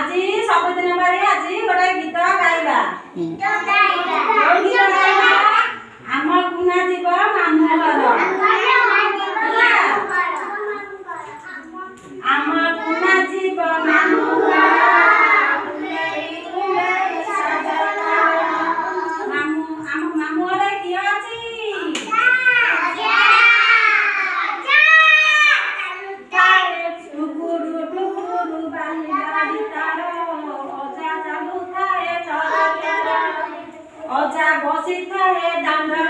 আজি सबदिन बारे আজি गोटे गीत गाइबा गीत गाइबा आम कुना जीव मामू घर आम कुना जीव मामू अजा बसी थाए दांडा